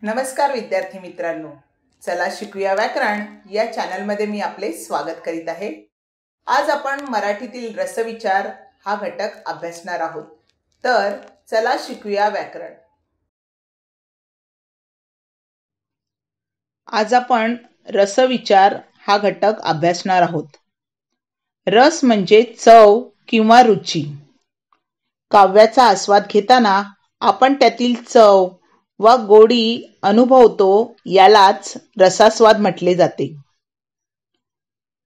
नमस्कार विद्यार्थी मित्रांनो, चला शिकूया व्याकरण या चॅनलमध्ये मी आपले स्वागत करीत आहे। आज आपण मराठीतील रसविचार हा घटक अभ्यासणार आहोत। तर चला शिकूया व्याकरण। आज आपण रसविचार हा घटक अभ्यासणार आहोत। रस म्हणजे चव किंवा रुची। काव्याचा आस्वाद घेताना आपण त्यातील चव व गोडी अनुभवतो, यालाच रसास्वाद म्हटले जाते।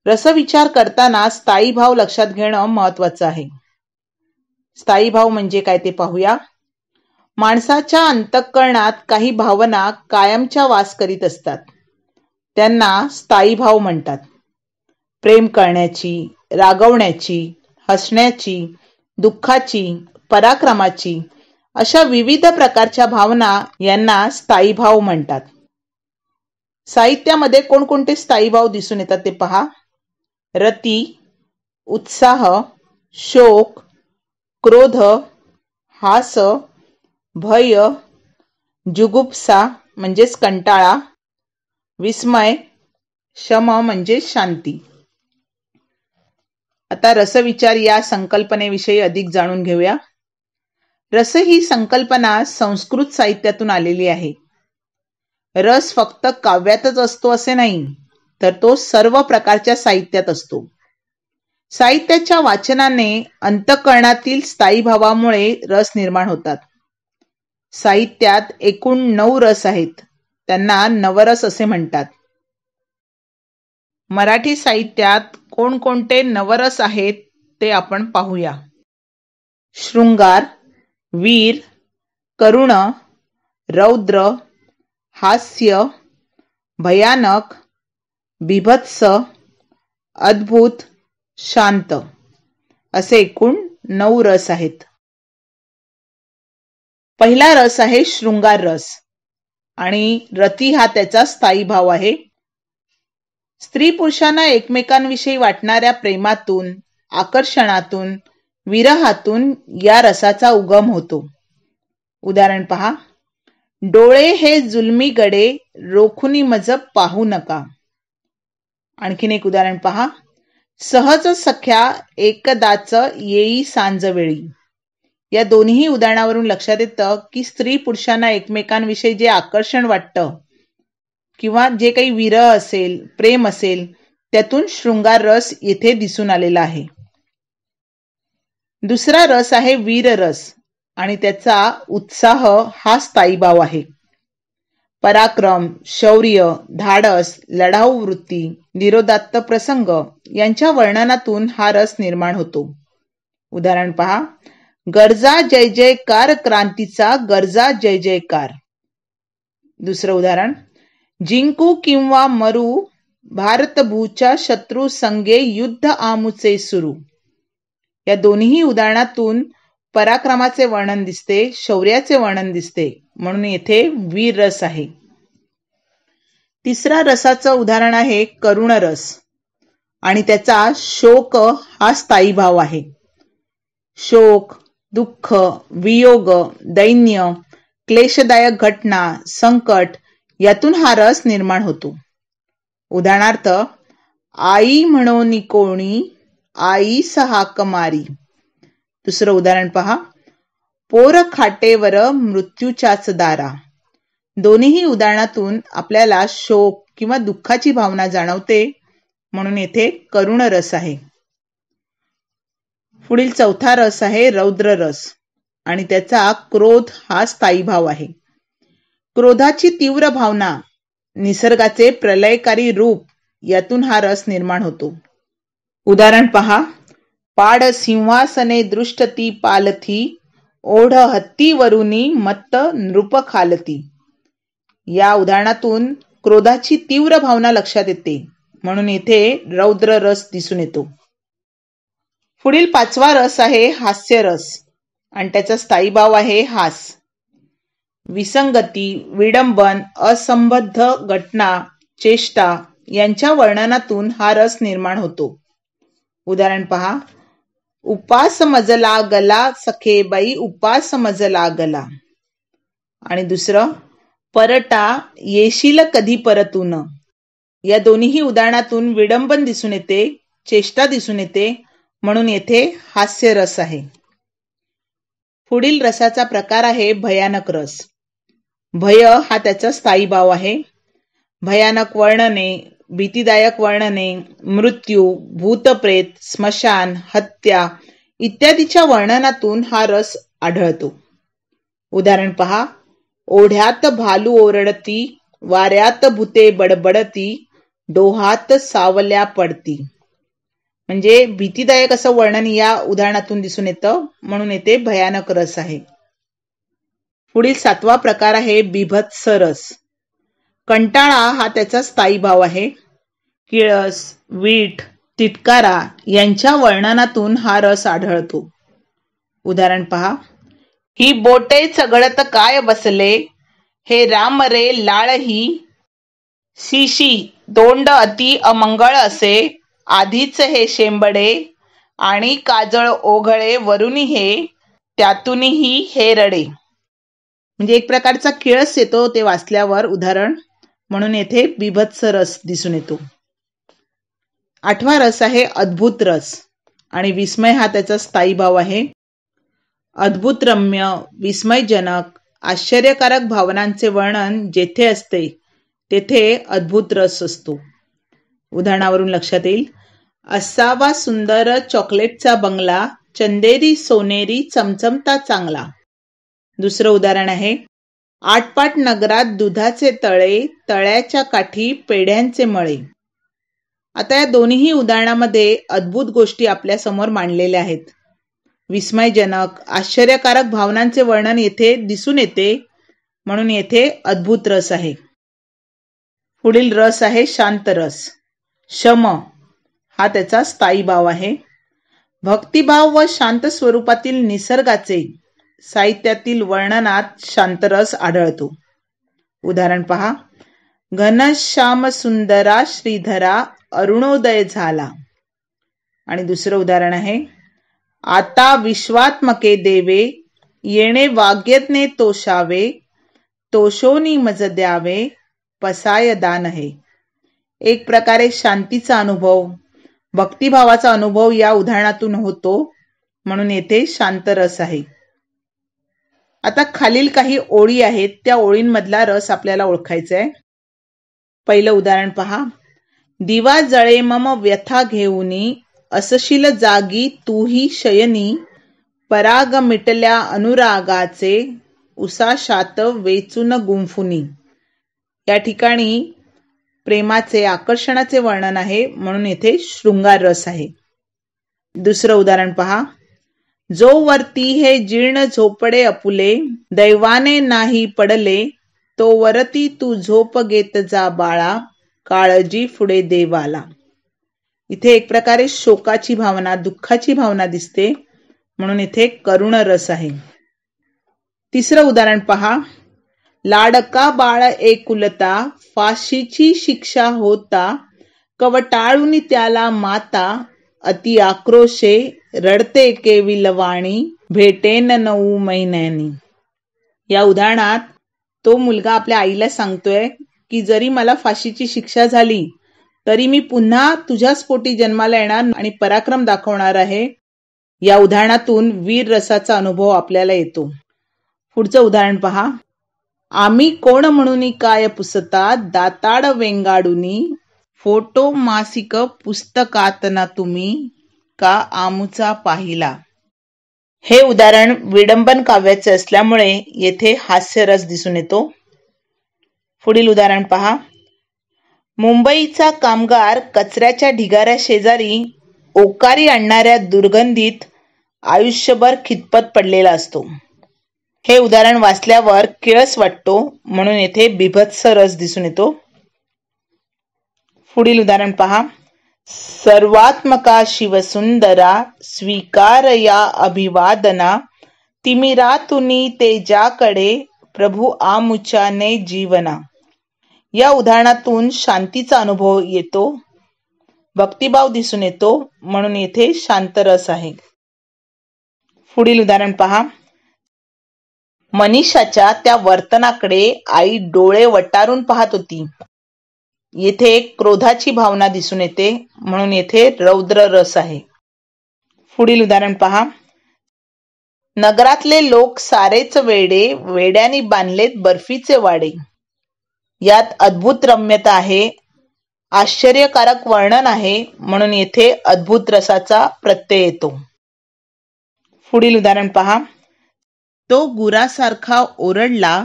रसविचार करताना स्थायी भाव लक्षात घेणं महत्त्वाचं आहे। स्थायी भाव म्हणजे काय ते पाहूया। माणसाच्या अंतःकरणात काही भावना कायमच्या वास करीत असतात, त्यांना स्थायी भाव म्हणतात। प्रेम करण्याची, रागवण्याची, हसण्याची, दुःखाची, पराक्रमाची अशा विविध प्रकारच्या भावना यांना स्थायी भाव म्हणतात। साहित्यामध्ये कोणकोणते स्थायी भाव दिसून येतात ते पहा। रती, उत्साह, शोक, क्रोध, हास, भय, जुगुप्सा म्हणजेच कंटाळा, विस्मय, शम म्हणजे शांती। आता रसविचार या संकल्पनेविषयी अधिक जाणून घेऊया। रस ही संकल्पना संस्कृत साहित्यातून आलेली आहे। रस फक्त काव्यातच असतो असे नाही, तर तो सर्व प्रकारच्या साहित्यात असतो। साहित्याच्या वाचनाने अंतःकरणातील स्थायी भावामुळे रस निर्माण होतात। साहित्यात एकूण 9 रस आहेत, त्यांना नवरस असे म्हणतात। मराठी साहित्यात कोणकोणते नवरस आहेत ते आपण पाहूया। शृंगार, वीर, करुण, रौद्र, हास्य, भयानक, बीभत्स, अद्भुत, शांत असे एकूण 9 रस आहेत। पहिला रस आहे शृंगार रस आणि रती हा त्याचा स्थायी भाव आहे। स्त्री पुरुषांना एकमेकांविषयी वाटणाऱ्या प्रेमातून, आकर्षणातून, विरहातून या रसाचा उगम होतो। उदाहरण पहा। डोळे हे जुलमी गडे, रोखुनी मज पाहू नका। आणखीन एक उदाहरण पहा। सहज सख्या एकदाच येई सांजवेळी। या दोन्ही उदाहरणावरून लक्षात येतं की स्त्री पुरुषांना एकमेकांविषयी जे आकर्षण वाटतं किंवा जे काही विरह असेल, प्रेम असेल, त्यातून शृंगार रस येथे दिसून आलेला आहे। दुसरा रस आहे वीर रस आणि त्याचा उत्साह हा स्थायी भाव आहे। पराक्रम, शौर्य, धाडस, लढाऊ वृत्ती, धीरोदात्त प्रसंग यांच्या वर्णनातून हा रस निर्माण होतो। उदाहरण पहा। गर्जा जय जयकार, क्रांतीचा गर्जा जय जयकार। दुसरं उदाहरण। जिंकू किंवा मरू, भारतभूच्या शत्रू संगे युद्ध आमुचे सुरू। या दोन्ही उदाहरणातून पराक्रमाचे वर्णन दिसते, शौर्याचे वर्णन दिसते, म्हणून येथे वीर रस आहे। तिसरा रसाचं उदाहरण आहे करुण रस आणि त्याचा शोक हा स्थायी भाव आहे। शोक, दुःख, वियोग, दैन्य, क्लेशदायक घटना, संकट यातून हा रस निर्माण होतो। उदाहरणार्थ, आई म्हणोनी कोणी, आईस हाक मारी। दुसरं उदाहरण पहा। पोर खाटेवर, मृत्यूच्याच दारा। दोन्ही उदाहरणातून आपल्याला शोक किंवा दुःखाची भावना जाणवते, म्हणून येथे करुण रस आहे। पुढील चौथा रस आहे रौद्र रस आणि त्याचा क्रोध हा स्थायी भाव आहे। क्रोधाची तीव्र भावना, निसर्गाचे प्रलयकारी रूप यातून हा रस निर्माण होतो। उदाहरण पहा। पाड सिंहासने दृष्टती पालथी, ओढ हत्ती वरुनी मत्त नृप खालती। या उदाहरणातून क्रोधाची तीव्र भावना लक्षात येते, म्हणून येथे रौद्र रस दिसून येतो। पुढील पाचवा रस आहे हास्य रस आणि त्याचा स्थायी भाव आहे हास। विसंगती, विडंबन, असंबद्ध घटना, चेष्टा यांच्या वर्णनातून हा रस निर्माण होतो। उदाहरण पहा। उपास मजला गला सखेबाई, उपास मजला गला। आणि दुसरं, परटा येशील कधी परतून. या दोन्ही उदाहरणातून विडंबन दिसून येते, चेष्टा दिसून येते, म्हणून येथे हास्य रस आहे. पुढील रसाचा प्रकार आहे भयानक रस. भय हा त्याचा स्थायी भाव आहे. भयानक वर्णने, भीतीदायक वर्णने, मृत्यू, भूतप्रेत, स्मशान, हत्या इत्यादीच्या वर्णनातून हा रस आढळतो. उदाहरण पहा. ओढ्यात भालू ओरडती, वाऱ्यात भूते बडबडती, डोहात सावल्या पडती. म्हणजे भीतीदायक असं वर्णन या उदाहरणातून दिसून येतं, म्हणून येथे भयानक रस आहे. पुढील 7वा प्रकार आहे बीभत्स रस. कंटाळा हा त्याचा स्थायी भाव आहे. किळस, वीट, तिटकारा यांच्या वर्णनातून हा रस आढळतो. उदाहरण पहा. ही बोटे चगळत काय बसले, हे राम रे लाळही, शिशी दोंड अति अमंगळ असे, आधीच हे शेंबडे, आणि काजळ ओघळे वरुनी हे, त्यातूनही हे रडे. म्हणजे एक प्रकारचा किळस येतो ते वाचल्यावर उदाहरण, म्हणून येथे बीभत्स रस दिसून येतो. 8वा रस आहे अद्भुत रस आणि विस्मय हा त्याचा स्थायी भाव आहे. अद्भुतरम्य, विस्मयजनक, आश्चर्यकारक भावनांचे वर्णन जेथे असते तेथे अद्भुत रस असतो. उदाहरणावरून लक्षात येईल. असावा सुंदर चॉकलेटचा बंगला, चंदेरी सोनेरी चमचमता चांगला. दुसरं उदाहरण आहे. आटपाट नगरात दुधाचे तळे, तळ्याच्या काठी पेढ्यांचे मळे. आता या दोन्ही उदाहरणामध्ये अद्भुत गोष्टी आपल्या समोर मांडलेल्या आहेत. विस्मयजनक, आश्चर्यकारक भावनांचे वर्णन येथे दिसून येते, म्हणून येथे अद्भुत रस आहे. पुढील रस आहे शांत रस. शम हा त्याचा स्थायी भाव आहे. भक्तिभाव व शांत स्वरूपातील निसर्गाचे साहित्यातील वर्णनात शांतरस आढळतो. उदाहरण पहा. घनश्याम सुंदरा श्रीधरा, अरुणोदय झाला. आणि दुसरं उदाहरण आहे. आता विश्वात्मके देवे, येणे वाग्यज्ञे तोषावे, तोषोनी मज द्यावे, पसाय दान आहे. एक प्रकारे शांतीचा अनुभव, भक्तिभावाचा अनुभव या उदाहरणातून होतो, म्हणून येथे शांतरस आहे. आता खालील काही ओळी आहेत, त्या ओळींमधला रस आपल्याला ओळखायचा आहे. पहिलं उदाहरण पहा. दिवा जळे मम व्यथा घेऊनी, असशील जागी तूही शयनी, पराग मिटल्या अनुरागाचे, उसाशात वेचून गुंफुनी. या ठिकाणी प्रेमाचे, आकर्षणाचे वर्णन आहे, म्हणून येथे शृंगार रस आहे. दुसरं उदाहरण पहा. जो वरती हे जीर्ण झोपडे अपुले, दैवाने नाही पडले, तो वरती तू झोप घेत जा बाळा, काळजी पुढे देवाला. इथे एक प्रकारे शोकाची भावना, दुःखाची भावना दिसते, म्हणून इथे करुण रस आहे. तिसरं उदाहरण पहा. लाडका बाळ एकुलता, फाशीची शिक्षा होता, कवटाळून त्याला माता, अति आक्रोशे, रडते केविलवाणी, भेटेन 9 महिन्यांनी. या उदाहरणात तो मुलगा आपल्या आईला सांगतोय की जरी मला फाशीची शिक्षा झाली तरी मी पुन्हा तुझ्याच पोटी जन्माला येणार आणि पराक्रम दाखवणार आहे. या उदाहरणातून वीर रसाचा अनुभव आपल्याला येतो. पुढचं उदाहरण पहा. आम्ही कोण म्हणून काय पुसता, दाताड वेंगाडुनी, फोटो मासिक पुस्तकात ना तुम्ही, का आमुचा पाहिला. हे उदाहरण विडंबन काव्याचे असल्यामुळे येथे हास्यरस दिसून येतो. पुढील उदाहरण पहा. मुंबईचा कामगार कचऱ्याच्या ढिगाऱ्या शेजारी ओकारी आणणाऱ्या दुर्गंधीत आयुष्यभर खितपत पडलेला असतो. हे उदाहरण वाचल्यावर किळस वाटतो, म्हणून येथे बीभत्स रस दिसून येतो. पुढील उदाहरण पहा. सर्वात्मका शिवसुंदरा, स्वीकार या अभिवादना, तिमिरातुनी तेजाकडे, प्रभू आमुच्याने जीवना. या उदाहरणातून शांतीचा अनुभव येतो, भक्तिभाव दिसून येतो, म्हणून येथे शांतरस आहे. पुढील उदाहरण पहा. मनीषाच्या त्या वर्तनाकडे आई डोळे वटारून पाहत होती. येथे क्रोधाची भावना दिसून येते, म्हणून येथे रौद्र रस आहे. पुढील उदाहरण पहा. नगरातले लोक सारेच वेडे, वेड्यानी बांधलेत बर्फीचे वाडे. यात अद्भुत रम्यता आहे, आश्चर्यकारक वर्णन आहे, म्हणून येथे अद्भुत रसाचा प्रत्यय येतो. पुढील उदाहरण पहा. तो गुरासारखा ओरडला,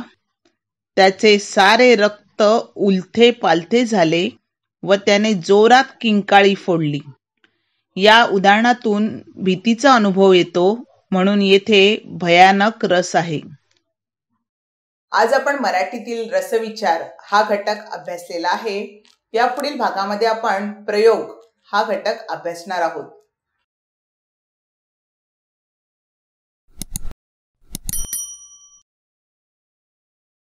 त्याचे सारे रक्त उलथे पालथे झाले व त्याने जोरात किंकाळी फोडली. या उदाहरणातून भीतीचा अनुभव येतो, म्हणून येथे भयानक रस आहे. आज आपण मराठीतील रसविचार हा घटक अभ्यासलेला आहे. या पुढील भागामध्ये आपण प्रयोग हा घटक अभ्यासणार आहोत.